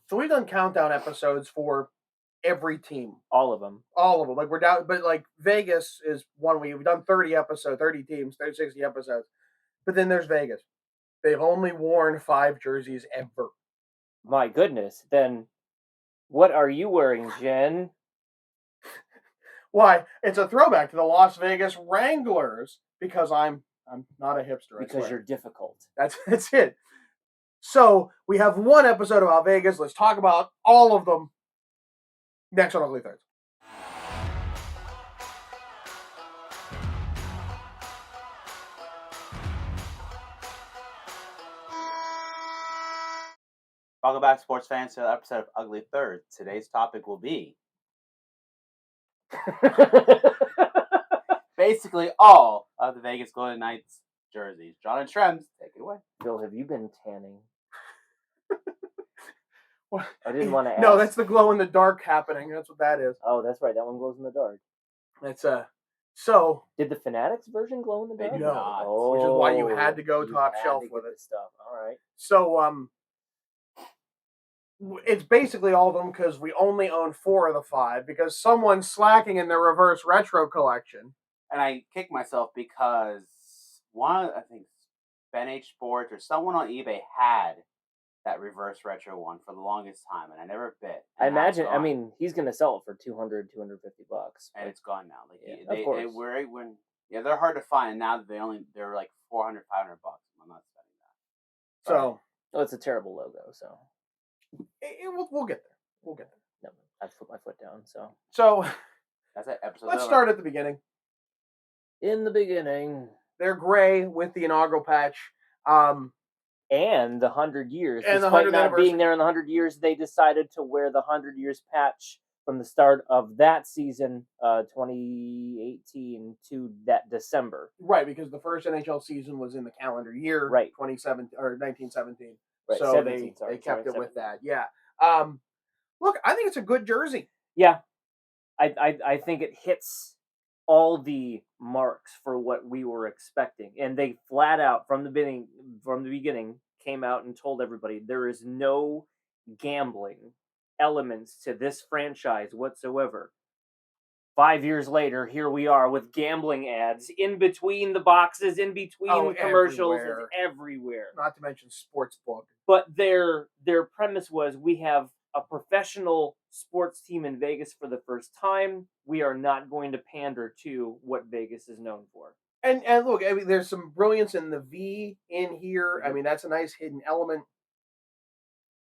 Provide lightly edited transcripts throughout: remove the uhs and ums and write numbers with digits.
So we've done countdown episodes for every team, All of them. all of them. Like we're down, but like Vegas is one we've done 30 episodes, 30 teams, 30, 60 episodes. But then there's Vegas. They've only worn 5 jerseys ever. My goodness. Then what are you wearing, Jen? Why? It's a throwback to the Las Vegas Wranglers because I'm not a hipster. Because you're difficult. That's it. So we have one episode about Vegas. Let's talk about all of them next on Ugly Thirds. Welcome back, sports fans, to the episode of Ugly Third. Today's topic will be basically all of the Vegas Golden Knights jerseys. John and Trems, take it away. Phil, have you been tanning? What? I didn't want to ask. No, that's the glow in the dark happening. That's what that is. Oh, that's right. That one glows in the dark. It's so. Did the Fanatics version glow in the They dark? do No, not. which is why you had to go You top had shelf to with get it. this stuff. All right. So it's basically all of them because we only own 4 of the 5 because someone's slacking in their reverse retro collection. And I kick myself because I think Ben H Sports or someone on eBay had that reverse retro one for the longest time, and I never bit. I imagine. I mean, he's gonna sell it for $200, $250, and it's gone now. Like yeah, of course. They're hard to find now. That they're like $400, $500. I'm not spending that. So it's a terrible logo. So we'll get there. We'll get there. No, I've put my foot down. So that's that episode. Let's start at the beginning. In the beginning, they're gray with the inaugural patch. And the 100 years. And despite not being there in the 100 years, they decided to wear the 100 years patch from the start of that season, 2018 to that December. Right, because the first NHL season was in the calendar year, right, 2017 or 1917. Right, so 17, they kept it 17. with that. Yeah. Look, I think it's a good jersey. Yeah, I think it hits all the marks for what we were expecting, and they flat out from the beginning came out and told everybody there is no gambling elements to this franchise whatsoever. 5 years later, here we are with gambling ads in between the boxes, in between commercials, everywhere. Not to mention sportsbook. But their premise was, we have a professional sports team in Vegas for the first time. We are not going to pander to what Vegas is known for. And look, I mean, there's some brilliance in the V in here. I mean, that's a nice hidden element.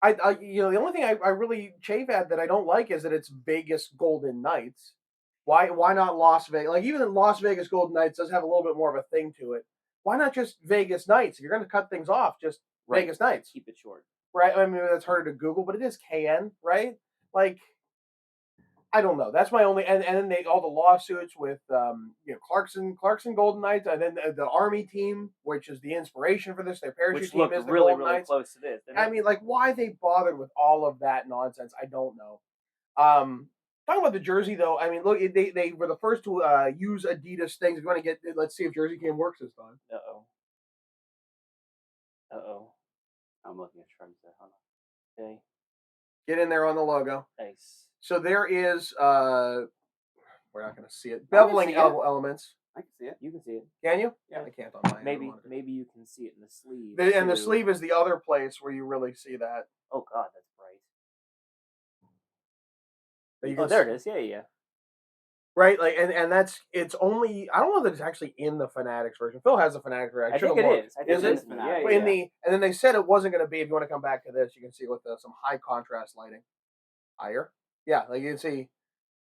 I the only thing I really chafe at that I don't like is that it's Vegas Golden Knights. Why not Las Vegas? Like, even the Las Vegas Golden Knights does have a little bit more of a thing to it. Why not just Vegas Knights? If you're going to cut things off, just Vegas Knights. Keep it short. Right? I mean, that's harder to Google, but it is KN, right? Like, I don't know. That's my only. And then all the lawsuits with Clarkson Golden Knights, and then the Army team, which is the inspiration for this. Their parachute team is the really Golden Knights. Close to this. I mean, like, why they bothered with all of that nonsense, I don't know. Talking about the jersey, though, I mean, look, they were the first to use Adidas things. If you want to get, let's see if Jersey Cam works this time. I'm looking at Trends there. Hold on. Okay. Get in there on the logo. Nice. So there is, we're not going to see it. Beveling elements. I can see it. You can see it. Can you? Yeah. I can't on my Maybe you can see it in the sleeve. And the sleeve is the other place where you really see that. Oh, God, that's bright. There it is. Yeah. Right, like, and it's only, I don't know that it's actually in the Fanatics version. Phil has the Fanatics version. I think it is. Is it? Yeah. And then they said it wasn't going to be. If you want to come back to this, you can see with some high contrast lighting. Higher, yeah, like you can see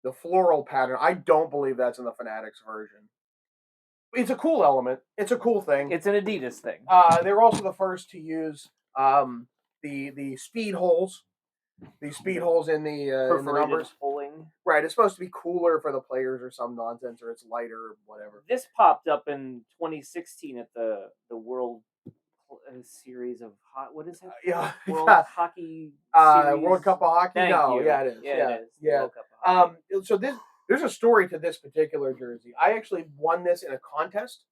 the floral pattern. I don't believe that's in the Fanatics version. It's a cool element. It's a cool thing. It's an Adidas thing. They were also the first to use the speed holes. These speed holes in the numbers. Pulling. Right, it's supposed to be cooler for the players or some nonsense, or it's lighter or whatever. This popped up in 2016 at the World Series of what is it? World Hockey Series. World Cup of Hockey. Thank you. Yeah, it is. Yeah, it is. Yeah. World Cup of Hockey. So there's a story to this particular jersey. I actually won this in a contest,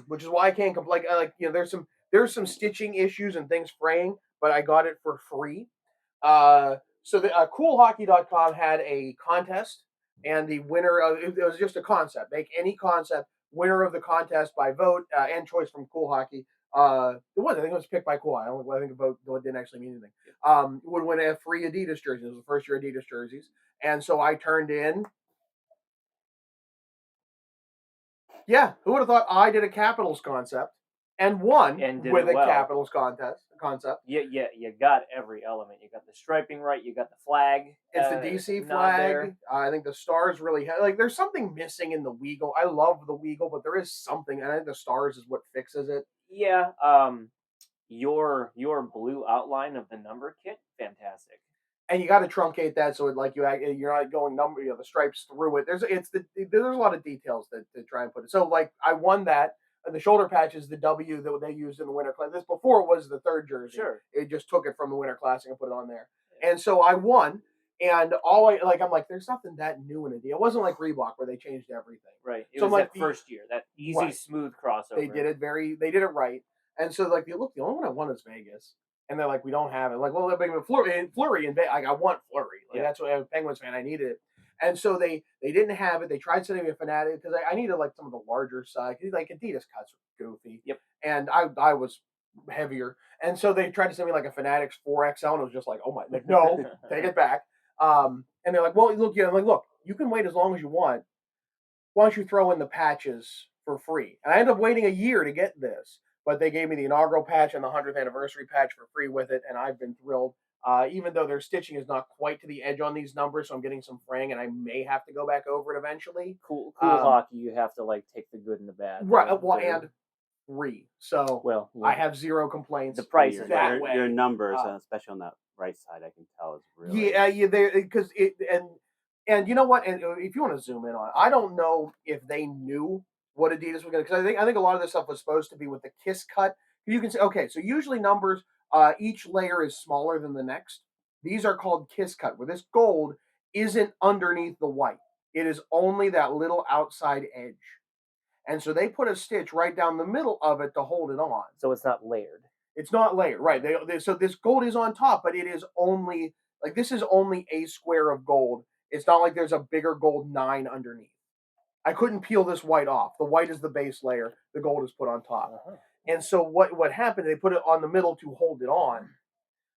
which is why I can't complain. There's some stitching issues and things fraying, but I got it for free. So the CoolHockey.com had a contest, and the winner of it was just a concept. Make any concept. Winner of the contest by vote and choice from Cool Hockey. It was. I think it was picked by Cool. I think a vote didn't actually mean anything. Would win a free Adidas jersey. It was the first year Adidas jerseys, and so I turned in. Yeah, who would have thought I did a Capitals concept and won And did with it a well. Capitals concept? You got every element. You got the striping right. You got the flag. It's the DC nod there. flag. I think the stars really have, like. There's something missing in the Weagle. I love the Weagle, but there is something, and I think the stars is what fixes it. Yeah. Your blue outline of the number kit, fantastic. And you got to truncate that so it like you're not going the stripes through it. There's a lot of details that to try and put it. So like I won that. And the shoulder patch is the W that they used in the Winter Classic. This before it was the third jersey. Sure. It just took it from the Winter Classic and put it on there. And so I won. And I'm like, there's nothing that new in it. It wasn't like Reebok where they changed everything. Right. It So was like that first year, that easy, Right. smooth crossover. They did it right. And so like, look, the only one I won is Vegas. And they're like, we don't have it. Like, well, they're big Fleury and like, I want Fleury. Like, that's what I'm a Penguins fan. I needed it. And so they didn't have it. They tried sending me a Fanatic because I needed like some of the larger size. Like Adidas cuts were goofy. Yep. And I was heavier. And so they tried to send me like a Fanatics 4XL, and it was just like, oh my, like, no, take it back. And they're like, well, look, I'm like, look, you can wait as long as you want. Why don't you throw in the patches for free? And I ended up waiting a year to get this, but they gave me the inaugural patch and the 100th anniversary patch for free with it, and I've been thrilled. Even though their stitching is not quite to the edge on these numbers, so I'm getting some fraying, and I may have to go back over it eventually. Cool hockey. You have to like take the good and the bad. Right. Well, and free. So well, I have zero complaints. The price your, is that your, way. your numbers, especially on that right side, I can tell is really. Yeah, because it and you know what? And if you want to zoom in on it, I don't know if they knew what Adidas was going to, because I think a lot of this stuff was supposed to be with the Kiss cut. You can say, okay, so usually numbers, each layer is smaller than the next. These are called Kiss cut, where this gold isn't underneath the white. It is only that little outside edge. And so they put a stitch right down the middle of it to hold it on. So it's not layered. It's not layered, right? So this gold is on top, but it is only like this is only a square of gold. It's not like there's a bigger gold 9 underneath. I couldn't peel this white off. The white is the base layer. The gold is put on top. Uh-huh. And so what happened? They put it on the middle to hold it on.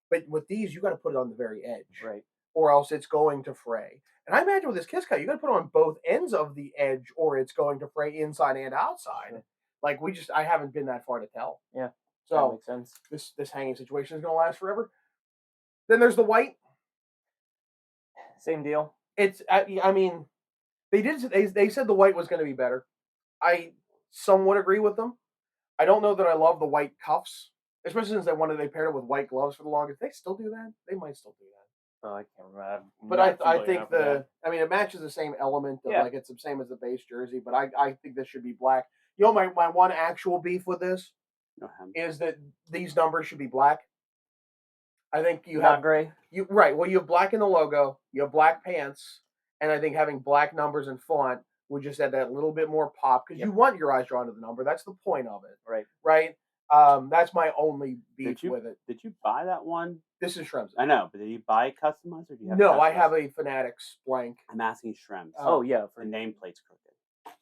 But with these, you got to put it on the very edge, right? Or else it's going to fray. And I imagine with this Kiss cut, you got to put it on both ends of the edge, or it's going to fray inside and outside. Sure. Like I haven't been that far to tell. Yeah. So that makes sense. This hanging situation is going to last forever. Then there's the white. Same deal. It's I mean, they said the white was going to be better. I somewhat agree with them. I don't know that I love the white cuffs, especially since they paired it with white gloves for the longest. They still do that. They might still do that. Oh, I can't remember. But I think it matches the same element of like it's the same as the base jersey. But I think this should be black. You know, my one actual beef with this is that these numbers should be black. I think you have gray. Well, you have black in the logo. You have black pants, and I think having black numbers and font would just add that little bit more pop because you want your eyes drawn to the number. That's the point of it. Right. Right. That's my only beef with it. Did you buy that one? This is Shrem's. I know, but did you buy customized or do you have? No, customized? I have a Fanatics blank. I'm asking Shrem's. Oh yeah, the nameplate's crooked.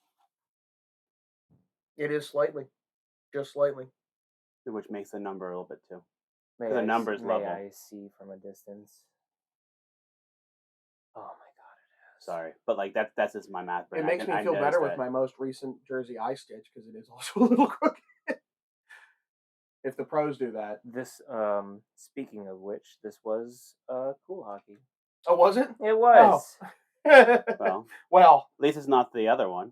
It is slightly, just slightly, which makes the number a little bit too. The numbers level. May I see from a distance? Oh my god, it is. Sorry, but like that's just my math. It makes me feel better with my most recent jersey I stitch because it is also a little crooked. If the pros do that. This, speaking of which, this was Cool Hockey. Oh, was it? It was. Oh. well, at least it's not the other one.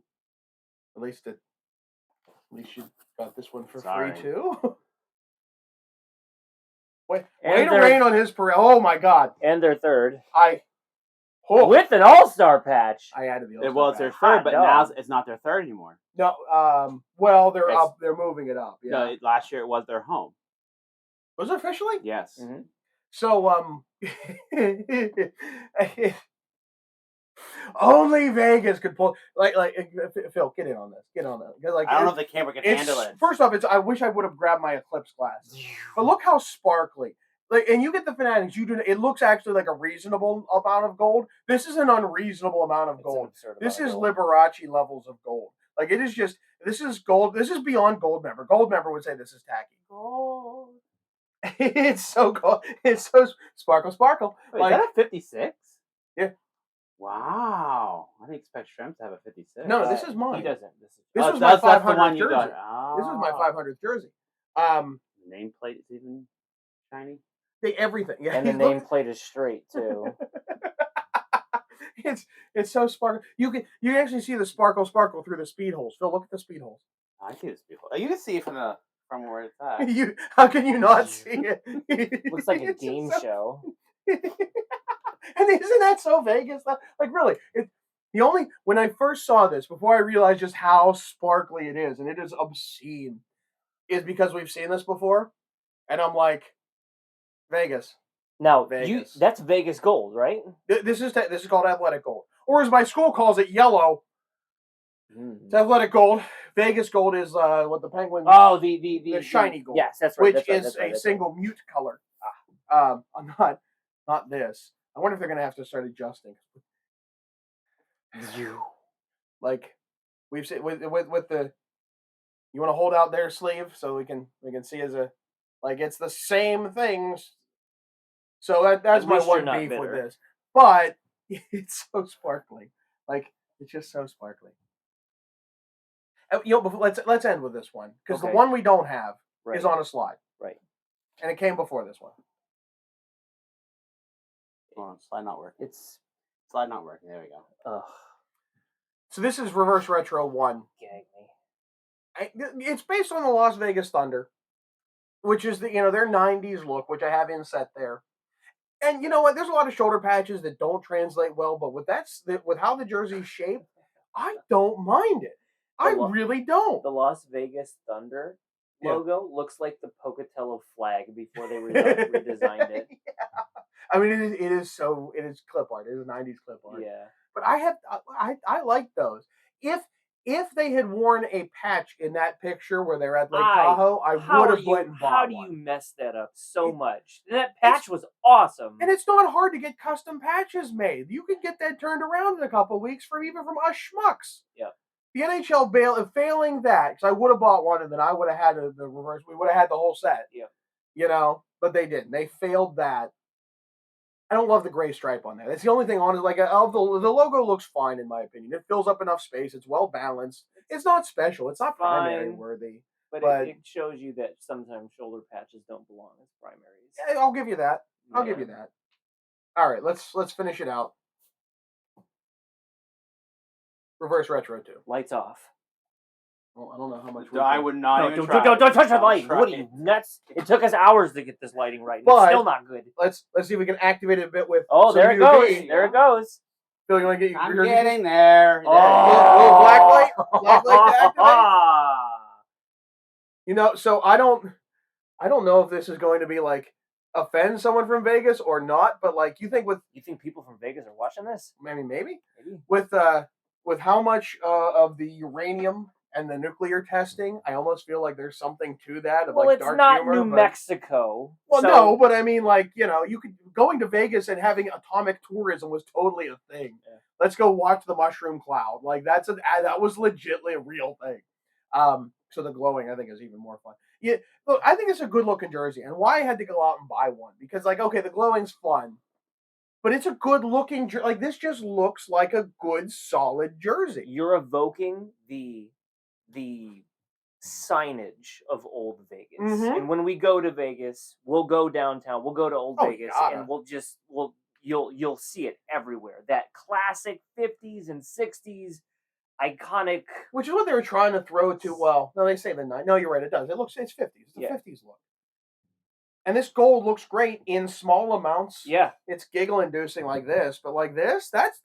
At least you got this one for Sorry. free too. Way to rain on his parade! Oh my god! And their third. With an all-star patch. I added the all-star Well, it's their third, but now it's not their third anymore. No, well, they're up. They're moving it up. Yeah. No, last year it was their home. Was it officially? Yes. Mm-hmm. So, only Vegas could pull. Like, Phil, get in on this. Get on that. Like, I don't know if the camera can handle it. First off, I wish I would have grabbed my Eclipse glass. But look how sparkly. Like, and you get the Fanatics. You do. It looks actually like a reasonable amount of gold. This is an unreasonable amount of It's an gold. absurd This amount is of gold. Liberace levels of gold. Like it is just. This is gold. This is beyond gold member. Gold member would say this is tacky. Gold. It's so gold. It's so sparkle, sparkle. Wait, like is that a 56? Yeah. Wow. I didn't expect Shrimp to have a 56. No, this is mine. He doesn't. This Oh, was my that's the 500th one you jersey. got. This is my Oh. 500th jersey. Nameplate is even shiny. Everything. Yeah. And the look- nameplate is straight too. it's so sparkle. You can actually see the sparkle through the speed holes. Phil, look at the speed holes. I see this beautiful. You can see it from where it's at. How can you not see it? Looks like a It's game so- show. And isn't that so Vegas? Like really, when I first saw this, before I realized just how sparkly it is, and it is obscene, is because we've seen this before, and I'm like, Vegas. Now, Vegas. that's Vegas gold, right? This is called athletic gold, or as my school calls it, yellow. Mm. It's athletic gold. Vegas gold is what the Penguins. Oh, the shiny gold. Yes, that's right. which that's right, is that's right, a that's single mute color. Not this. I wonder if they're gonna have to start adjusting. Like we've seen with the. You want to hold out their sleeve so we can see as a like it's the same things. So that's At my least you're one not beef with bitter. this, but it's so sparkly. Like it's just so sparkly. Let's end with this one because the Okay. one we don't have Right. is on a slide, Right. and it came before this one. Hold on, slide not working. It's Slide not working. There we go. ugh, So this is Reverse Retro 1. gag me. It's based on the Las Vegas Thunder, which is their 90s look, which I have inset there. And you know what? There's a lot of shoulder patches that don't translate well, but with how the jersey's shaped, I don't mind it. I really don't. The Las Vegas Thunder Yeah. logo looks like the Pocatello flag before they redesigned it. Yeah. I mean, it is clip art. It is 90s clip art. Yeah. But I like those. If they had worn a patch in that picture where they're at Lake Tahoe, I would have went and bought How do one. you mess that up so much? That patch was awesome. And it's not hard to get custom patches made. You can get that turned around in a couple of weeks from us schmucks. Yep. The NHL failing that, because I would have bought one and then I would have had the reverse. We would have had the whole set. Yeah. But they didn't. They failed that. I don't love the gray stripe on there. That's the only thing on it. Like the logo looks fine in my opinion. It fills up enough space. It's well balanced. It's not special. It's not primary fine. worthy. But but- it shows you that sometimes shoulder patches don't belong as primaries. Yeah, I'll give you that. I'll give Yeah. you that. All right, let's finish it out. Reverse Retro 2. Lights off. Well, I don't know how much. I would not No, even don't, try. don't touch the Don't lighting. try What are it. you nuts? It took us hours to get this lighting right. And But- it's still not good. Let's see if we can activate it a bit with. Oh, some there it UV. goes. There it goes. Phil, you want to get I'm your getting there. little black light? Black light to activate? Ah. So I don't know if this is going to be like offend someone from Vegas or not, but like you think You think people from Vegas are watching this? maybe Maybe. with how much of the uranium and the nuclear testing, I almost feel like there's something to that. Of Well, like it's dark not humor, New but- Mexico. Well, so- no, but I mean, like, you could going to Vegas and having atomic tourism was totally a thing. Yeah. Let's go watch the mushroom cloud. Like that was legitimately a real thing. So the glowing, I think, is even more fun. Yeah, look, I think it's a good looking jersey, and why I had to go out and buy one because, like, okay, the glowing's fun, but it's a good looking jersey. Like this just looks like a good, solid jersey. You're evoking the signage of old Vegas. Mhm. And when we go to Vegas, we'll go downtown, we'll go to old Oh, Vegas, gotta. and you'll see it everywhere. That classic 50s and 60s iconic. Which is what they were trying to throw to. Well, no, they say the 9. No, you're right. It does. It's 50s. It's the Yeah. 50s look. And this gold looks great in small amounts. Yeah, It's giggle inducing like this, but like this, that's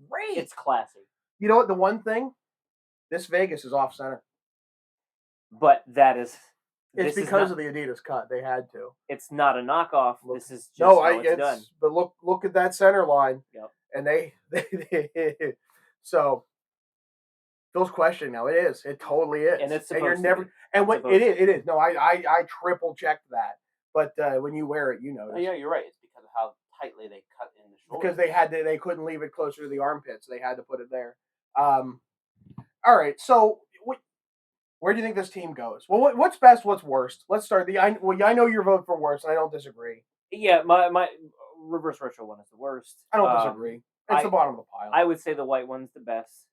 great. it's classy. You know what? The one thing, this Vegas is off center. But that is It's this is because not, of the Adidas cut. They had to. it's not a knockoff. Look- This is just No, how it's done. but look at that center line. Yep. And they so Phil's question now. It is. It totally is. And it's you're supposed to never be. and what Supposed it is. No, I triple checked that. but when you wear it, you Oh, notice yeah, you're right. It's because of how tightly they cut in the because shoulders. they couldn't leave it closer to the armpits. They had to put it there. All right, so where do you think this team goes? Well, what's best? What's worst? Let's start. I know your vote for worst, and I don't disagree. Yeah, my reverse retro one is the worst. I don't disagree. It's the I bottom of the pile. I would say the white one's the best.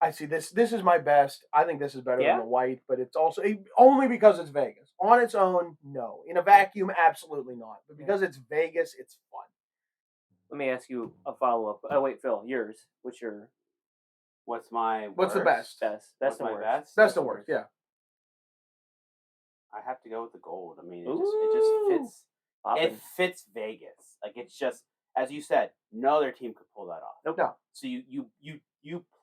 I see this. This is my best. I think this is better than Yeah? the white, but it's also only because it's Vegas. On its own, no. In a vacuum, absolutely not. But because it's Vegas, it's fun. Let me ask you a follow up. Oh wait, Phil, yours. What's your What's my What's the worst? best? best? Best What's and my worst. best? That's the worst. Yeah. I have to go with the gold. I mean, it Ooh. just fits. Poppin'. It fits Vegas. Like it's just as you said, no other team could pull that off. Nope. No. So you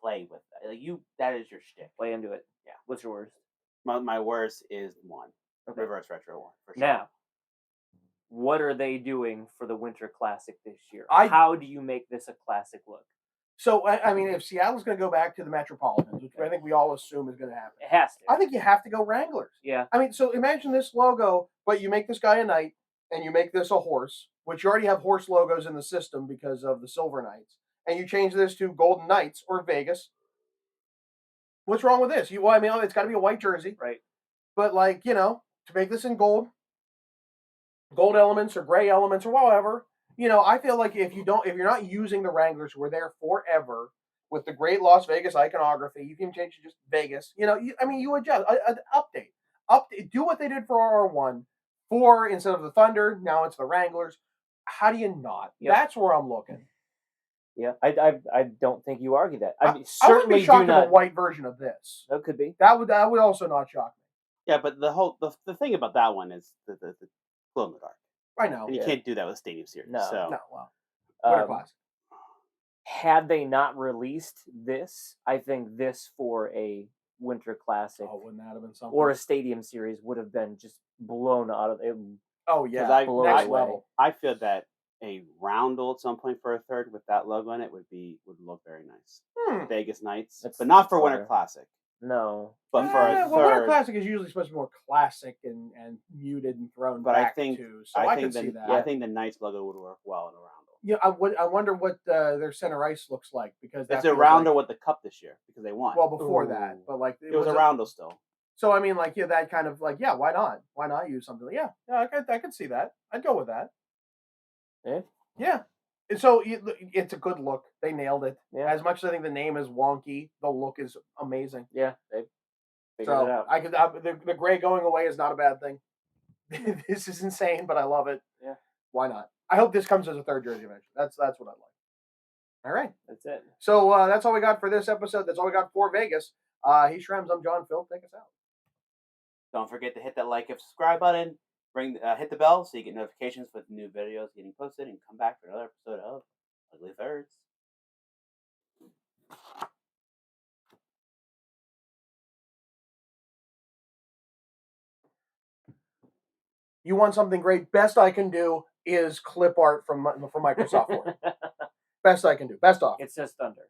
play with that. Like that is your shtick. Play into it. Yeah. What's your worst? My worst is one. Okay. Reverse retro one. For sure. Now, what are they doing for the Winter Classic this year? I- How do you make this a classic look? So I mean, if Seattle's going to go back to the Metropolitans, which I think we all assume is going to happen, It has to. I think you have to go Wranglers. Yeah. I mean, so imagine this logo, but you make this guy a knight, and you make this a horse, which you already have horse logos in the system because of the Silver Knights, and you change this to Golden Knights or Vegas. What's wrong with this? I mean, it's got to be a white jersey, Right. but to make this in gold elements or gray elements or whatever. I feel like if you're not using the Wranglers, who are there forever with the great Las Vegas iconography, you can change it just Vegas. You adjust, update, do what they did for RR1. 4 instead of the Thunder, now it's the Wranglers. How do you not? Yep. That's where I'm looking. Yeah. I don't think you argue that. I mean, I wouldn't certainly be shocked do if not. a white version of this. That could be. That would also not shock me. Yeah, but the thing about that one is the glow in the dark. I know. And you Yeah. can't do that with Stadium Series. No. So No, well, Winter Um, Classic. had they not released this, I think this for a Winter Classic Oh, wouldn't that have been something? or a Stadium Series would have been just blown out of it. Oh yeah, blow next away. level. I feel that a roundel at some point for a third with that logo in it would look very nice. Vegas Knights, That's- but not for that's Winter fair. Classic. No. But for a Winter third, Classic is usually supposed to be more classic and muted and thrown but I back think too. So I could the, see that. I think the Knights logo would work well in a roundel. Yeah, I wonder what their center ice looks like because It's that a feels roundel like, with the cup this year because they won. well before that, Ooh. but like it was a roundel still. So I mean, like that kind of like why not? Why not use something? Yeah, I could see that. I'd go with that. Yeah. Yeah. And so it's a good look. They nailed it. Yeah. As much as I think the name is wonky, the look is amazing. Yeah. They figured it out. The gray going away is not a bad thing. This is insane, but I love it. Yeah. Why not? I hope this comes as a third jersey eventually. That's what I like. All right. That's it. So that's all we got for this episode. That's all we got for Vegas. He's Shrems. I'm John. Phil, take us out. Don't forget to hit that like and subscribe button. Hit the bell so you get notifications with new videos getting posted, and come back for another episode of Ugly Thirds. You want something great? Best I can do is clip art from Microsoft Word. Best I can do. Best off. It says Thunder.